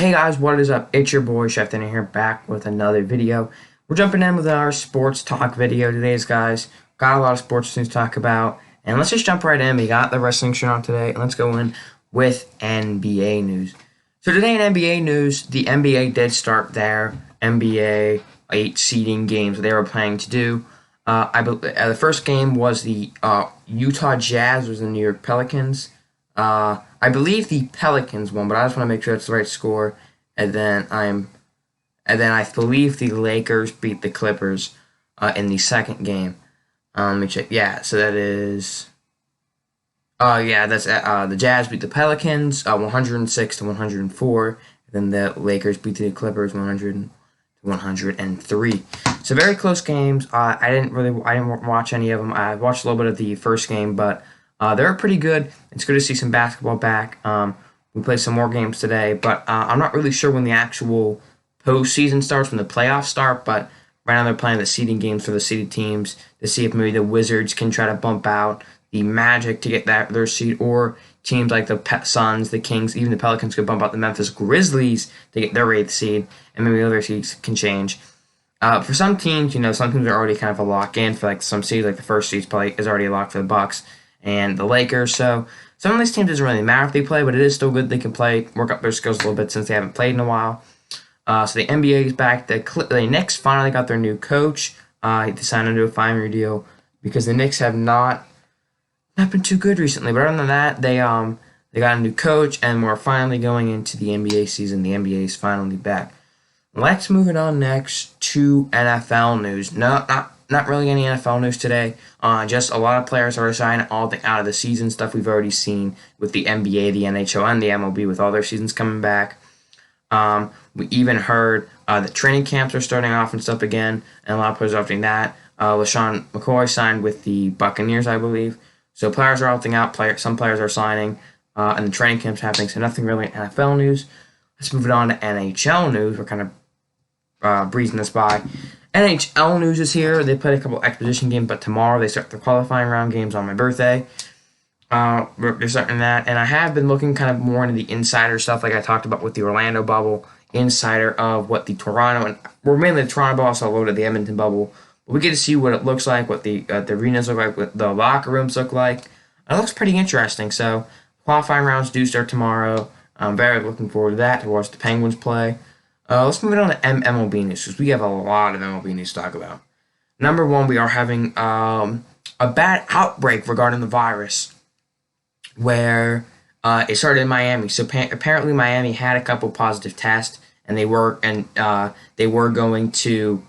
Hey guys, what is up? It's your boy Chef Dinner here, back with another video. We're jumping in with our sports talk video today, guys. Got a lot of sports things to talk about, and let's just jump right in. We got the wrestling show on today, and let's go in with NBA news. So today in NBA news, the NBA did start their NBA 8 seeding games that they were planning to do. The first game was the Utah Jazz versus the New York Pelicans. I believe the Pelicans won, but I just want to make sure it's the right score. And then I believe the Lakers beat the Clippers in the second game. Let me check. Yeah, so that is. That's the Jazz beat the Pelicans 106 to 104. Then the Lakers beat the Clippers 100 to 103. So very close games. I didn't watch any of them. I watched a little bit of the first game, but they were pretty good. It's good to see some basketball back. We play some more games today, but I'm not really sure when the actual postseason starts, when the playoffs start. But right now they're playing the seeding games for the seeded teams to see if maybe the Wizards can try to bump out the Magic to get their seed, or teams like the Suns, the Kings, even the Pelicans could bump out the Memphis Grizzlies to get their 8th seed, and maybe other seeds can change. For some teams, some teams are already kind of a lock in for like some seeds, like the first seed is already a lock for the Bucks and the Lakers. So some of these teams doesn't really matter if they play, but it is still good they can play, work up their skills a little bit since they haven't played in a while. So the NBA is back. The Knicks finally got their new coach. They signed into a 5-year deal because the Knicks have not been too good recently. But other than that, they got a new coach, and we're finally going into the NBA season. The NBA is finally back. Let's move it on next to NFL news. No, not really any NFL news today. Just a lot of players are signing all out of the season stuff we've already seen with the NBA, the NHL, and the MLB with all their seasons coming back. We even heard that training camps are starting off and stuff again, and a lot of players are opting that. LaShawn McCoy signed with the Buccaneers, I believe. So players are opting out. Some players are signing, and the training camp's happening. So nothing really NFL news. Let's move it on to NHL news. We're kind of breezing this by. NHL news is here. They played a couple exposition games, but tomorrow they start their qualifying round games on my birthday. They're starting that, and I have been looking kind of more into the insider stuff, like I talked about with the Orlando bubble, insider of what the Toronto mainly the Toronto bubble, also loaded the Edmonton bubble. But we get to see what it looks like, what the arenas look like, what the locker rooms look like. It looks pretty interesting. So qualifying rounds do start tomorrow. I'm very looking forward to that, to watch the Penguins play. Let's move it on to MLB news, because we have a lot of MLB news to talk about. Number one, we are having a bad outbreak regarding the virus, where it started in Miami. So apparently Miami had a couple positive tests, and they were going to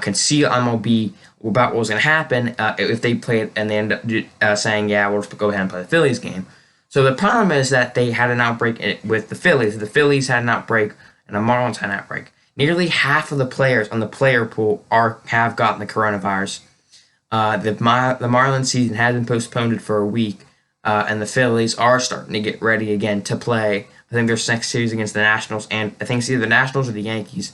conceal MLB about what was going to happen if they played, and they ended up saying, yeah, we'll just go ahead and play the Phillies game. So the problem is that they had an outbreak with the Phillies. The Phillies had an outbreak, and the Marlins had an outbreak. Nearly half of the players on the player pool have gotten the coronavirus. The Marlins season has been postponed for a week, and the Phillies are starting to get ready again to play. I think their next series against the Nationals, and I think it's either the Nationals or the Yankees.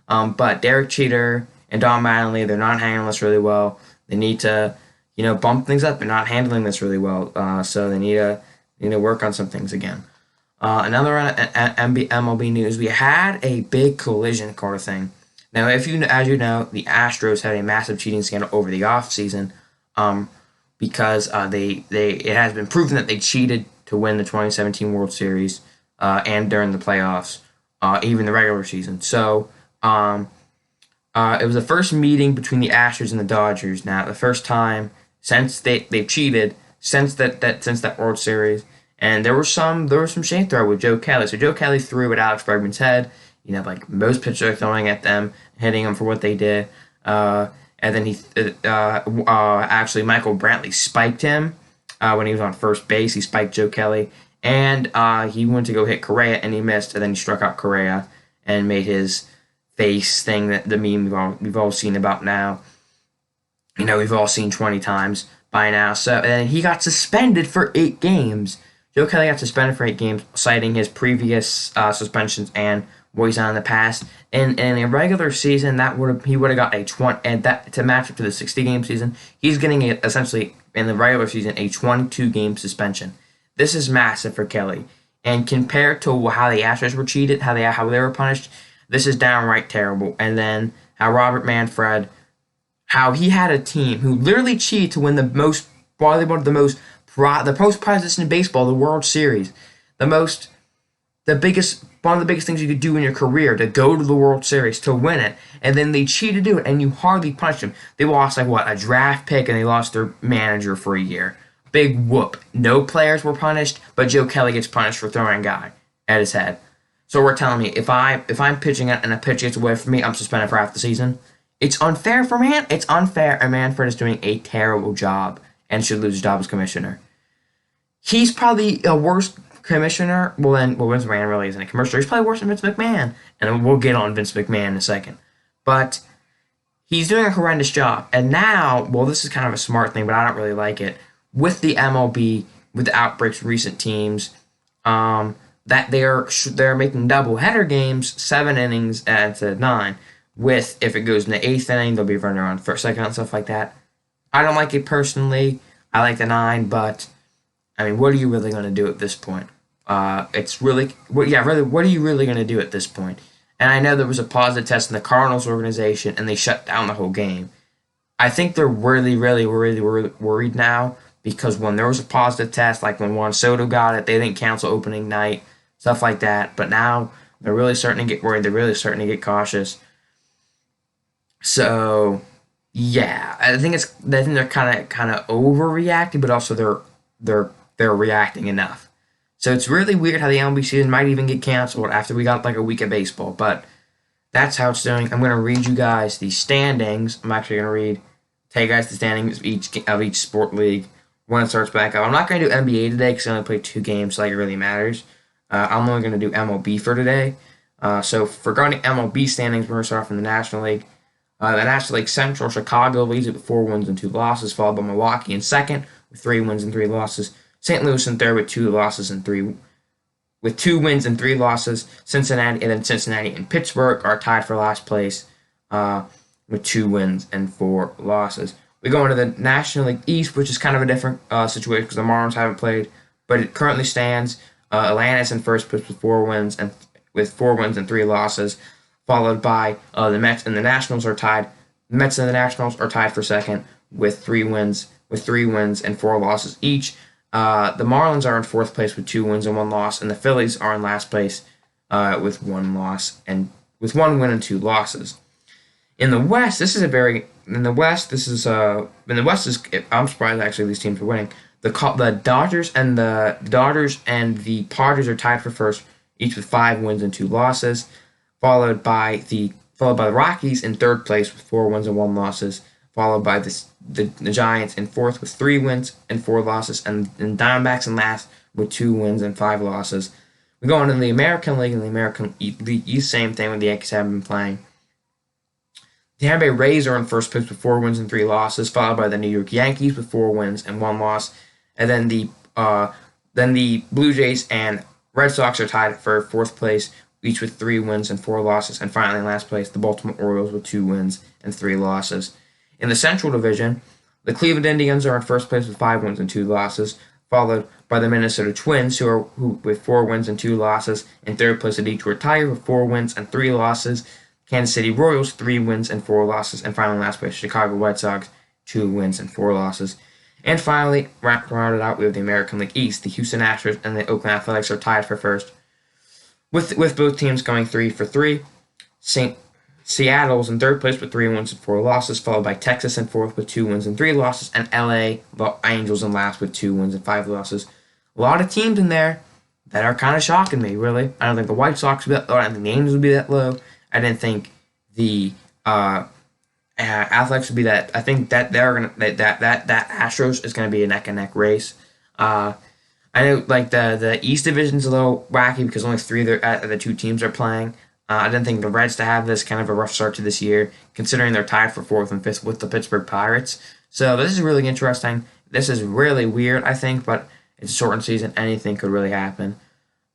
But Derek Jeter and Don Mattingly, they're not handling this really well. They need to, bump things up. They're not handling this really well, so they need to work on some things again. Another MLB news, we had a big collision car thing. Now, as you know, the Astros had a massive cheating scandal over the offseason, because it has been proven that they cheated to win the 2017 World Series, and during the playoffs, even the regular season. So, it was the first meeting between the Astros and the Dodgers. Now, the first time since they've cheated since that World Series. And there was some shade throw with Joe Kelly. So Joe Kelly threw at Alex Bregman's head. Like most pitchers are throwing at them, hitting them for what they did. And then actually Michael Brantley spiked him when he was on first base. He spiked Joe Kelly, and he went to go hit Correa, and he missed. And then he struck out Correa and made his face thing, that the meme we've all seen about now. We've all seen 20 times by now. So and he got suspended for 8 games. Joe Kelly got suspended for 8 games, citing his previous suspensions and what he's done in the past. In a regular season, he would have got a 20, and that to match up to the 60-game season, he's getting essentially in the regular season a 22-game suspension. This is massive for Kelly. And compared to how the Astros were cheated, how they were punished, this is downright terrible. And then how Robert Manfred, how he had a team who literally cheated to win the most, probably one of the most prizes in baseball, the World Series, one of the biggest things you could do in your career, to go to the World Series, to win it, and then they cheated to do it, and you hardly punished them. They lost a draft pick, and they lost their manager for a year. Big whoop. No players were punished, but Joe Kelly gets punished for throwing a guy at his head. So we're telling me if I'm pitching it and a pitch gets away from me, I'm suspended for half the season. It's unfair for It's unfair, and Manfred is doing a terrible job and should lose his job as commissioner. He's probably a worse commissioner. Well, Vince McMahon really isn't a commissioner. He's probably worse than Vince McMahon, and we'll get on Vince McMahon in a second. But he's doing a horrendous job. And now, well, this is kind of a smart thing, but I don't really like it. With the MLB, with the outbreaks of recent teams, that they're making doubleheader games, 7 innings instead of 9. With, if it goes in the 8th inning, they'll be running around first, second, and stuff like that. I don't like it personally. I like the 9, but I mean, what are you really going to do at this point? It's really, what are you really going to do at this point? And I know there was a positive test in the Cardinals organization, and they shut down the whole game. I think they're really, really, really worried now, because when there was a positive test, like when Juan Soto got it, they didn't cancel opening night, stuff like that. But now they're really starting to get worried. They're really starting to get cautious. So yeah, I think they're kind of overreacting, but also they're reacting enough. So it's really weird how the MLB season might even get canceled after we got like a week of baseball. But that's how it's doing. I'm gonna read you guys the standings. I'm actually gonna tell you guys the standings of each sport league when it starts back up. I'm not gonna do NBA today because I only played 2 games, so like it really matters. I'm only gonna do MLB for today. So regarding MLB standings, we're gonna start off in the National League. The National League Central, Chicago leads it with 4 wins and 2 losses, followed by Milwaukee in second with 3 wins and 3 losses. St. Louis in third with 2 wins and 3 losses. Cincinnati and Pittsburgh are tied for last place with 2 wins and 4 losses. We go into the National League East, which is kind of a different situation because the Marlins haven't played, but it currently stands. Atlanta's in first place with 4 wins and 3 losses, followed by the Mets and the Nationals are tied. The Mets and the Nationals are tied for second with 3 wins and 4 losses each. The Marlins are in fourth place with 2 wins and 1 loss, and the Phillies are in last place with 1 win and 2 losses. In the West, I'm surprised actually these teams are winning. The Dodgers and the Padres are tied for first, each with 5 wins and 2 losses, followed by the Rockies in third place with 4 wins and 1 losses, followed by the Giants in fourth with 3 wins and 4 losses, and Diamondbacks in last with 2 wins and 5 losses. We go into the American League and the American League East, same thing with the Yankees haven't been playing. The Tampa Bay Rays are in first place with 4 wins and 3 losses, followed by the New York Yankees with 4 wins and 1 loss, and then the Blue Jays and Red Sox are tied for fourth place, each with 3 wins and 4 losses, and finally in last place, the Baltimore Orioles with 2 wins and 3 losses. In the Central Division, the Cleveland Indians are in first place with 5 wins and 2 losses, followed by the Minnesota Twins, who with 4 wins and 2 losses. In third place, the Detroit Tigers with 4 wins and 3 losses. Kansas City Royals, 3 wins and 4 losses. And finally, in last place, Chicago White Sox, 2 wins and 4 losses. And finally, rounded out, we have the American League East. The Houston Astros and the Oakland Athletics are tied for first, with both teams going 3 for 3. Seattle's in third place with 3 wins and 4 losses, followed by Texas in fourth with 2 wins and 3 losses, and LA, the Angels in last with 2 wins and 5 losses. A lot of teams in there that are kind of shocking me, really. I don't think the White Sox would be that low. I don't think the Angels would be that low. I didn't think the Athletics would be that. I think that that Astros is gonna be a neck and neck race. I know like the East Division's a little wacky because only 3 of the 2 teams are playing. I didn't think the Reds to have this kind of a rough start to this year, considering they're tied for 4th and 5th with the Pittsburgh Pirates. So this is really interesting. This is really weird, I think, but it's a shortened season. Anything could really happen.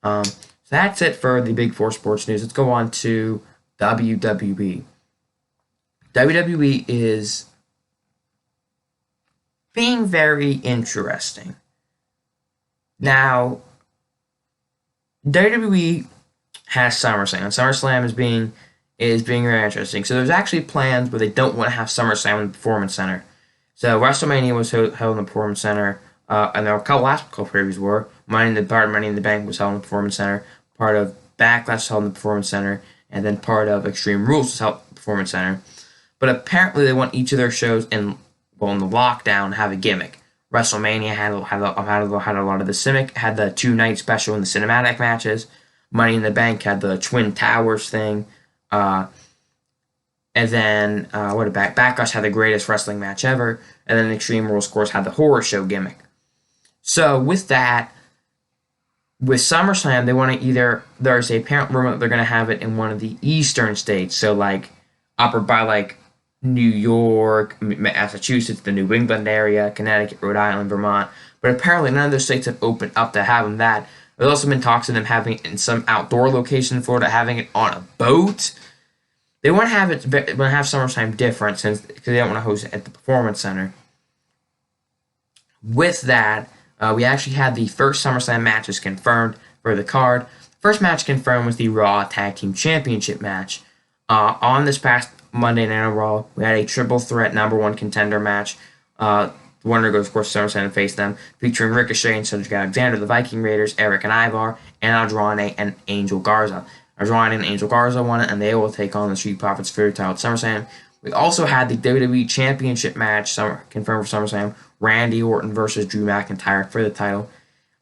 So that's it for the Big 4 sports news. Let's go on to WWE. WWE is being very interesting. Now, WWE has SummerSlam. SummerSlam is being very interesting. So there's actually plans where they don't want to have SummerSlam in the Performance Center. So WrestleMania was held in the Performance Center, and there were last couple previews were Money in the Bank was held in the Performance Center. Part of Backlash was held in the Performance Center, and then part of Extreme Rules was held in the Performance Center. But apparently they want each of their shows in the lockdown have a gimmick. WrestleMania had a lot of the Civic, had the 2-night special and the cinematic matches. Money in the Bank had the Twin Towers thing. And then Backlash had the greatest wrestling match ever. And then Extreme Rules, of course, had the horror show gimmick. So with that, with SummerSlam, they want to there's a apparent rumor that they're going to have it in one of the eastern states. So like upper by like New York, Massachusetts, the New England area, Connecticut, Rhode Island, Vermont. But apparently none of those states have opened up to having that. There's also been talks of them having it in some outdoor location in Florida, having it on a boat. They want to have SummerSlam different because they don't want to host it at the Performance Center. With that, we actually had the first SummerSlam matches confirmed for the card. First match confirmed was the Raw Tag Team Championship match. On this past Monday Night Raw, we had a triple threat number one contender match. The winner goes, of course, to SummerSlam and face them, featuring Ricochet and Cedric Alexander, the Viking Raiders, Eric and Ivar, and Andrade and Angel Garza. Andrade and Angel Garza won it, and they will take on the Street Profits for the title at SummerSlam. We also had the WWE Championship match confirmed for SummerSlam, Randy Orton versus Drew McIntyre for the title.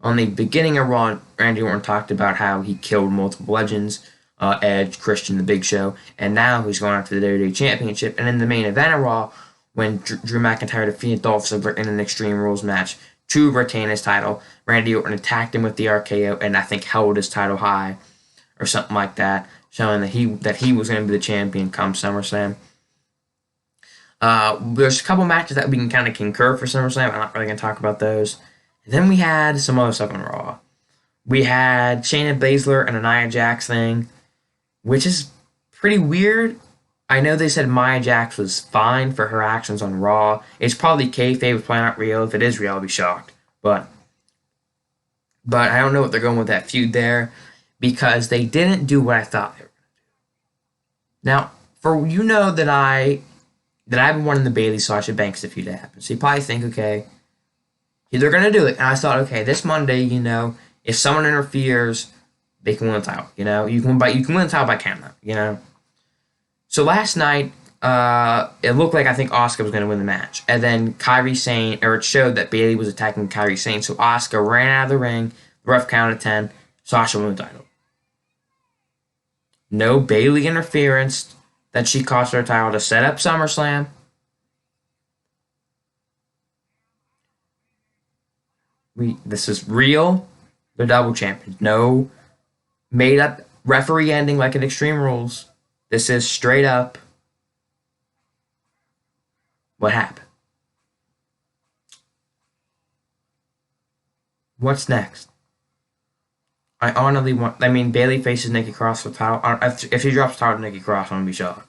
On the beginning of Raw, Randy Orton talked about how he killed multiple legends, Edge, Christian, The Big Show, and now he's going after the WWE Championship. And in the main event of Raw, when Drew McIntyre defeated Dolph Ziggler in an Extreme Rules match to retain his title, Randy Orton attacked him with the RKO and I think held his title high or something like that, showing that he was going to be the champion come SummerSlam. There's a couple matches that we can kind of concur for SummerSlam. I'm not really going to talk about those. And then we had some other stuff on Raw. We had Shayna Baszler and a Nia Jax thing, which is pretty weird. I know they said Nia Jax was fine for her actions on Raw. It's probably kayfabe, it's probably not real. If it is real, I'll be shocked. But I don't know what they're going with that feud there because they didn't do what I thought they were going to do. Now, that I've been wanting the Bayley Sasha Banks feud to happen. So you probably think, okay, they're going to do it. And I thought, okay, this Monday, if someone interferes, they can win the title. You can win the title by count. So last night, it looked like I think Asuka was going to win the match. And then it showed that Bayley was attacking Kairi Sane. So Asuka ran out of the ring. The ref counted 10. Sasha won the title. No Bayley interference that she cost her title to set up SummerSlam. This is real. They're double champions. No made up referee ending like in Extreme Rules. This is straight up what happened. What's next? Bayley faces Nikki Cross for the title. If she drops the title to Nikki Cross, I'm going to be shocked.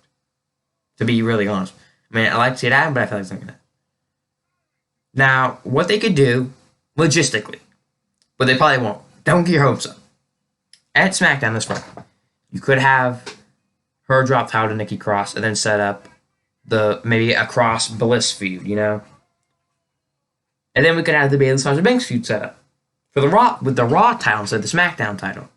To be really honest. I like to see it happen, but I feel like it's not going to. Now, what they could do, logistically, but they probably won't. Don't get your hopes up. At SmackDown this month, you could have her drop title to Nikki Cross and then set up maybe a Cross Bliss feud, And then we could have the Bayley Sasha Banks feud set up for the Raw with the Raw title instead of the SmackDown title.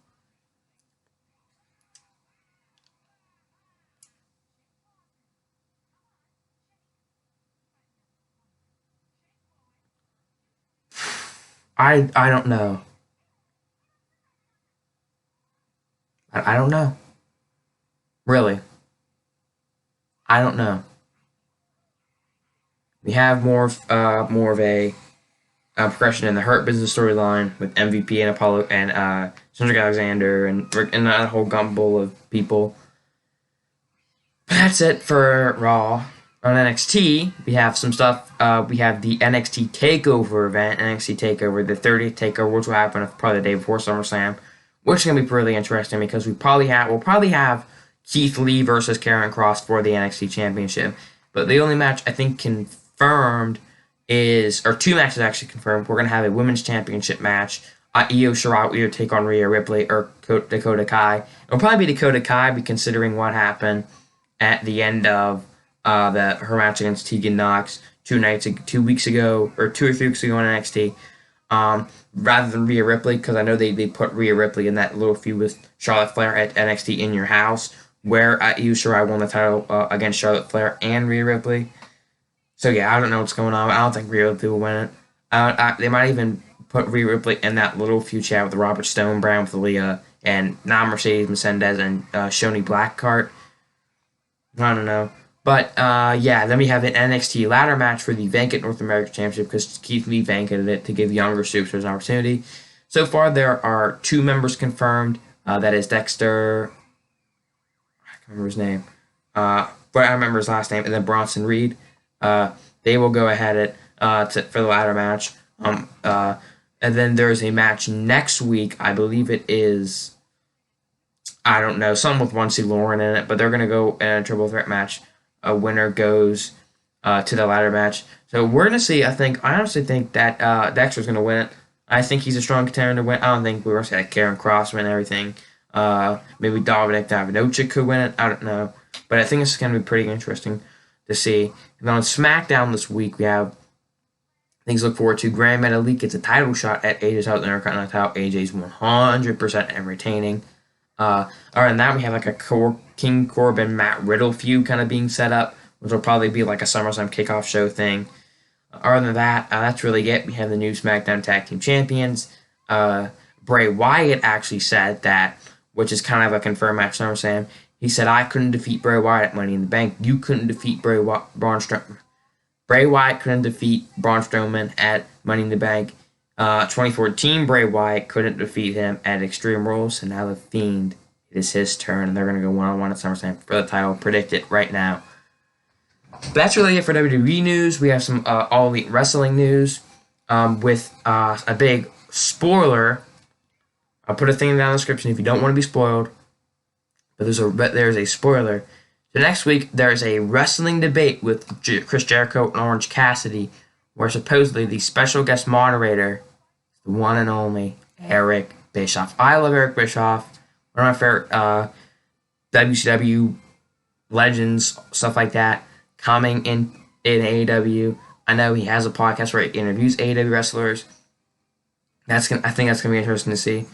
I don't know. I don't know. Really. I don't know. We have more of a progression in the Hurt Business storyline with MVP and Apollo and Cedric Alexander and that whole gumble of people. But that's it for Raw. On NXT, we have some stuff. We have the NXT TakeOver event, NXT TakeOver, the 30th TakeOver, which will happen probably the day before SummerSlam, which is going to be really interesting because we'll probably have Keith Lee versus Karrion Kross for the NXT Championship. But the only match I think confirmed or two matches actually confirmed. We're going to have a Women's Championship match Io Shirai will either take on Rhea Ripley or Dakota Kai. It'll probably be Dakota Kai, considering what happened at the end of her match against Tegan Knox 2 weeks ago, or 2 or 3 weeks ago on NXT. Rather than Rhea Ripley, because I know they put Rhea Ripley in that little feud with Charlotte Flair at NXT In Your House, where Io Shirai won the title against Charlotte Flair and Rhea Ripley. So yeah, I don't know what's going on. I don't think Rhea Ripley will win it. They might even put Rhea Ripley in that little feud chat with Robert Stone, Brown with Aaliyah, and now Mercedes Mendez and Shoney Blackheart. I don't know. But yeah, then we have an NXT ladder match for the vacant North American Championship, because Keith Lee vacated it to give younger superstars an opportunity. So far, there are 2 members confirmed. That is Dexter. I can't remember his name. But I remember his last name. And then Bronson Reed. They will go ahead for the ladder match. And then there's a match next week. I believe it is, I don't know, something with 1C Lauren in it, but they're going to go in a triple threat match. A winner goes to the ladder match. So we're going to see, I honestly think that Dexter's going to win it. I think he's a strong contender to win. I don't think we're going to see like Karen Cross win everything. Maybe Dominic Dijakovic could win it. I don't know. But I think it's going to be pretty interesting to see. And then on SmackDown this week, we have things to look forward to. Grand Metalik gets a title shot at AJ's South Intercontinental title. AJ's 100% and retaining. Other than that, we have like a King Corbin Matt Riddle feud kind of being set up, which will probably be like a SummerSlam kickoff show thing. Other than that, that's really it. We have the new SmackDown Tag Team Champions. Bray Wyatt actually said that, which is kind of a confirmed match SummerSlam. He said, "I couldn't defeat Bray Wyatt at Money in the Bank. You couldn't defeat Braun Strowman. Bray Wyatt couldn't defeat Braun Strowman at Money in the Bank. 2014, Bray Wyatt couldn't defeat him at Extreme Rules, and now The Fiend, it is his turn, and they're going to go one-on-one at SummerSlam for the title. Predict it right now." That's really it for WWE news. We have some All Elite Wrestling news with a big spoiler. I'll put a thing down in the description if you don't want to be spoiled, but there's a spoiler. So next week, there's a wrestling debate with Chris Jericho and Orange Cassidy, where supposedly the special guest moderator, the one and only Eric Bischoff. I love Eric Bischoff. One of my favorite WCW legends, stuff like that, coming in AEW. I know he has a podcast where he interviews AEW wrestlers. I think that's going to be interesting to see.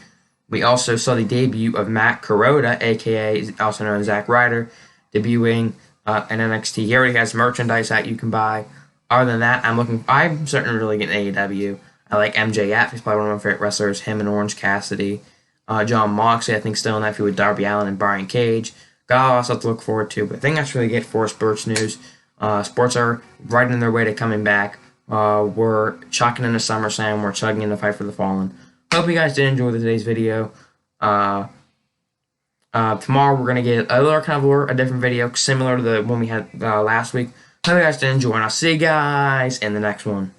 We also saw the debut of Matt Kuroda, a.k.a. also known as Zack Ryder, debuting in NXT. He already has merchandise that you can buy. Other than that, I'm starting to really get AEW. I like MJF. He's probably one of my favorite wrestlers. Him and Orange Cassidy. Jon Moxley, I think, still in that feud with Darby Allin and Brian Cage. Got a lot of stuff to look forward to. But I think that's really it for sports news. Sports are right on their way to coming back. We're chucking into SummerSlam. We're chugging into Fight for the Fallen. Hope you guys did enjoy today's video. Tomorrow we're going to get a different video, similar to the one we had last week. Hope you guys did enjoy, and I'll see you guys in the next one.